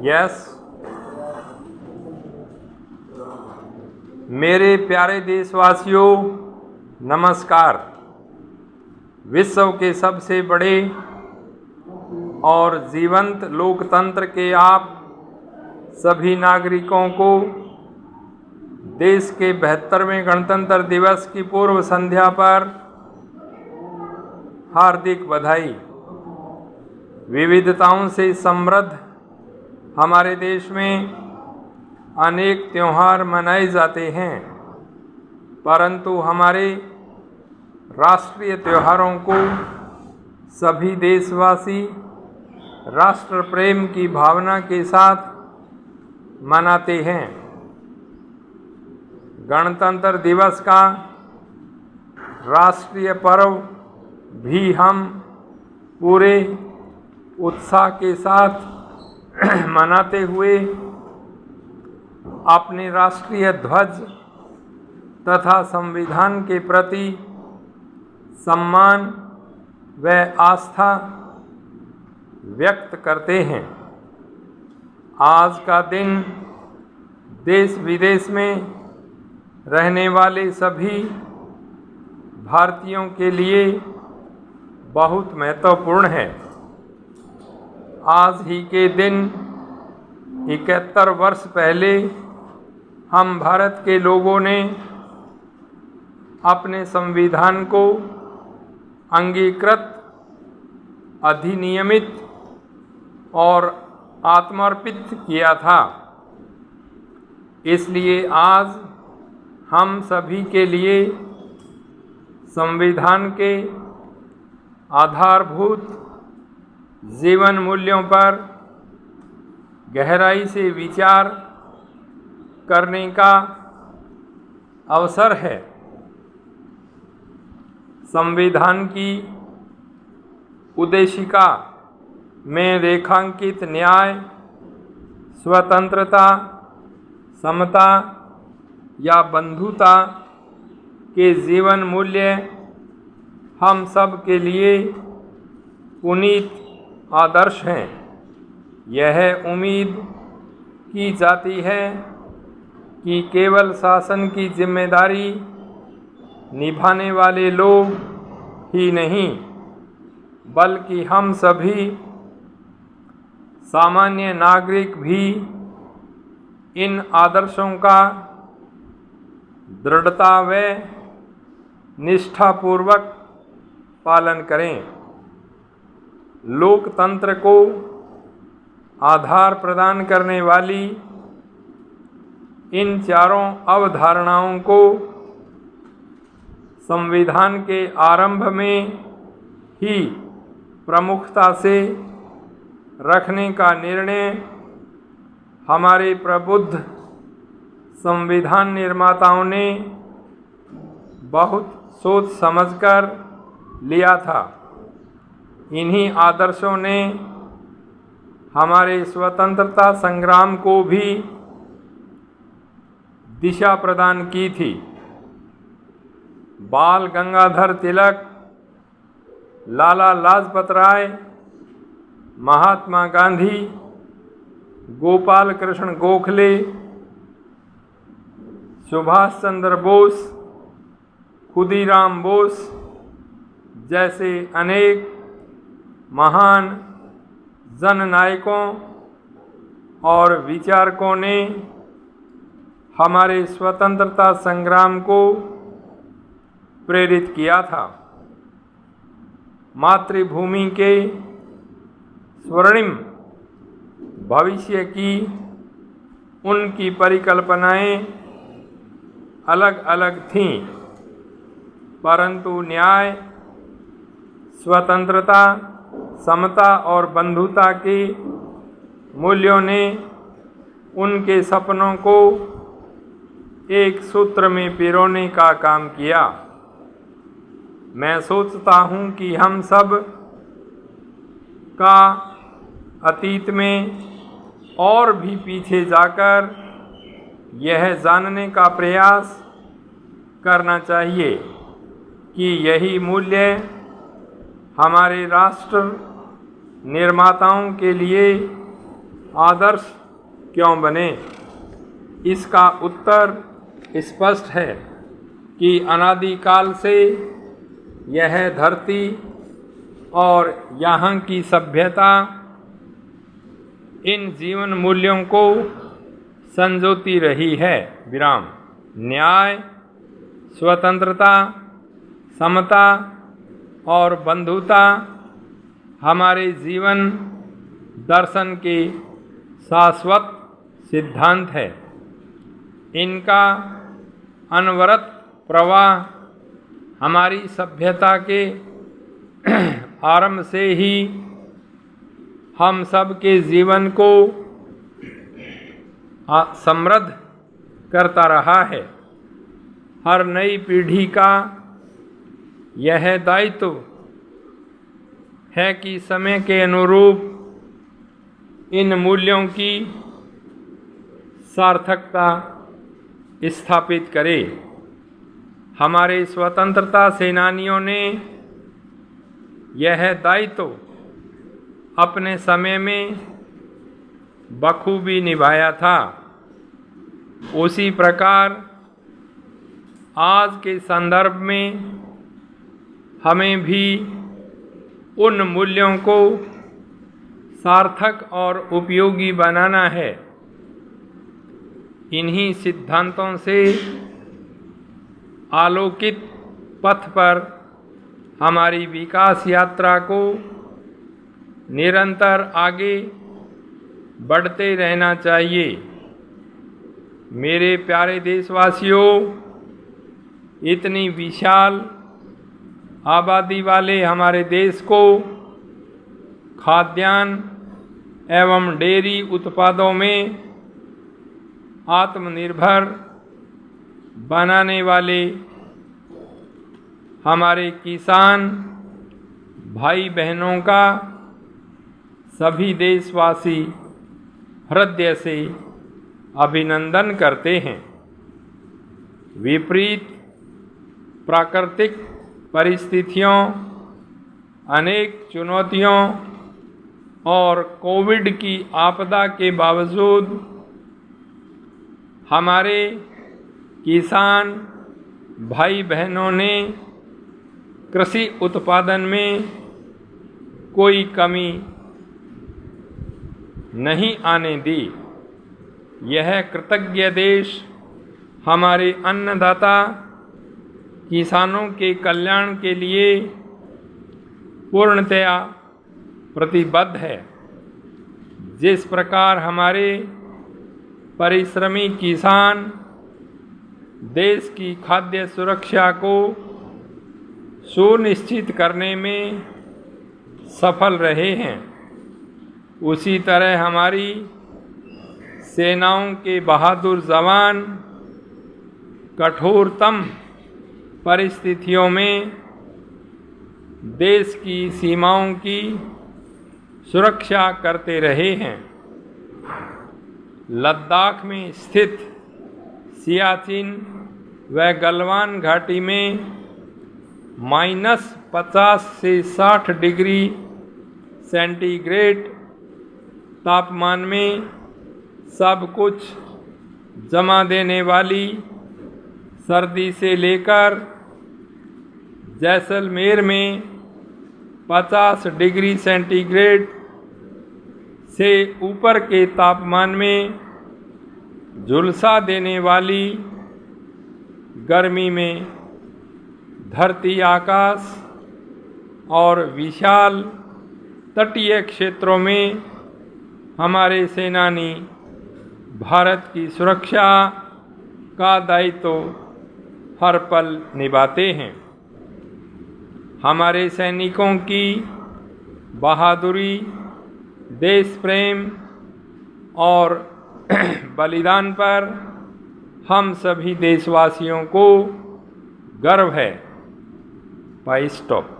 Yes. मेरे प्यारे देशवासियों, नमस्कार। विश्व के सबसे बड़े और जीवंत लोकतंत्र के आप सभी नागरिकों को देश के 72वें गणतंत्र दिवस की पूर्व संध्या पर हार्दिक बधाई। विविधताओं से समृद्ध हमारे देश में अनेक त्योहार मनाए जाते हैं, परंतु हमारे राष्ट्रीय त्योहारों को सभी देशवासी राष्ट्र प्रेम की भावना के साथ मनाते हैं। गणतंत्र दिवस का राष्ट्रीय पर्व भी हम पूरे उत्साह के साथ मनाते हुए अपने राष्ट्रीय ध्वज तथा संविधान के प्रति सम्मान व आस्था व्यक्त करते हैं। आज का दिन देश विदेश में रहने वाले सभी भारतीयों के लिए बहुत महत्वपूर्ण है। आज ही के दिन 71 वर्ष पहले हम भारत के लोगों ने अपने संविधान को अंगीकृत, अधिनियमित और आत्मार्पित किया था। इसलिए आज हम सभी के लिए संविधान के आधारभूत जीवन मूल्यों पर गहराई से विचार करने का अवसर है। संविधान की उद्देशिका में रेखांकित न्याय, स्वतंत्रता, समता या बंधुता के जीवन मूल्य हम सब के लिए पुनीत आदर्श हैं। यह उम्मीद की जाती है कि केवल शासन की जिम्मेदारी निभाने वाले लोग ही नहीं, बल्कि हम सभी सामान्य नागरिक भी इन आदर्शों का दृढ़ता व निष्ठापूर्वक पालन करें। लोकतंत्र को आधार प्रदान करने वाली इन चारों अवधारणाओं को संविधान के आरंभ में ही प्रमुखता से रखने का निर्णय हमारे प्रबुद्ध संविधान निर्माताओं ने बहुत सोच समझकर लिया था। इन्हीं आदर्शों ने हमारे स्वतंत्रता संग्राम को भी दिशा प्रदान की थी। बाल गंगाधर तिलक, लाला लाजपत राय, महात्मा गांधी, गोपाल कृष्ण गोखले, सुभाष चंद्र बोस, खुदीराम बोस जैसे अनेक महान जननायकों और विचारकों ने हमारे स्वतंत्रता संग्राम को प्रेरित किया था। मातृभूमि के स्वर्णिम भविष्य की उनकी परिकल्पनाएं अलग अलग थीं, परंतु न्याय, स्वतंत्रता, समता और बंधुता के मूल्यों ने उनके सपनों को एक सूत्र में पिरोने का काम किया। मैं सोचता हूँ कि हम सब का अतीत में और भी पीछे जाकर यह जानने का प्रयास करना चाहिए कि यही मूल्य हमारे राष्ट्र निर्माताओं के लिए आदर्श क्यों बने? इसका उत्तर स्पष्ट है कि अनादिकाल से यह धरती और यहाँ की सभ्यता इन जीवन मूल्यों को संजोती रही है। विराम। न्याय, स्वतंत्रता, समता और बंधुता हमारे जीवन दर्शन के शाश्वत सिद्धांत है। इनका अनवरत प्रवाह हमारी सभ्यता के आरंभ से ही हम सब के जीवन को समृद्ध करता रहा है। हर नई पीढ़ी का यह दायित्व है कि समय के अनुरूप इन मूल्यों की सार्थकता स्थापित करे। हमारे स्वतंत्रता सेनानियों ने यह दायित्व अपने समय में बखूबी निभाया था। उसी प्रकार आज के संदर्भ में हमें भी उन मूल्यों को सार्थक और उपयोगी बनाना है। इन्हीं सिद्धांतों से आलोकित पथ पर हमारी विकास यात्रा को निरंतर आगे बढ़ते रहना चाहिए। मेरे प्यारे देशवासियों, इतनी विशाल आबादी वाले हमारे देश को खाद्यान्न एवं डेयरी उत्पादों में आत्मनिर्भर बनाने वाले हमारे किसान भाई बहनों का सभी देशवासी हृदय से अभिनंदन करते हैं। विपरीत प्राकृतिक परिस्थितियों, अनेक चुनौतियों और कोविड की आपदा के बावजूद हमारे किसान भाई बहनों ने कृषि उत्पादन में कोई कमी नहीं आने दी। यह कृतज्ञ देश हमारे अन्नदाता किसानों के कल्याण के लिए पूर्णतया प्रतिबद्ध है। जिस प्रकार हमारे परिश्रमी किसान देश की खाद्य सुरक्षा को सुनिश्चित करने में सफल रहे हैं, उसी तरह हमारी सेनाओं के बहादुर जवान कठोरतम परिस्थितियों में देश की सीमाओं की सुरक्षा करते रहे हैं। लद्दाख में स्थित सियाचिन व गलवान घाटी में -50 से 60 डिग्री सेंटीग्रेड तापमान में सब कुछ जमा देने वाली सर्दी से लेकर जैसलमेर में 50 डिग्री सेंटीग्रेड से ऊपर के तापमान में झुलसा देने वाली गर्मी में धरती आकाश और विशाल तटीय क्षेत्रों में हमारे सेनानी भारत की सुरक्षा का दायित्व हर पल निभाते हैं। हमारे सैनिकों की बहादुरी, देश प्रेम और बलिदान पर हम सभी देशवासियों को गर्व है। स्टॉप।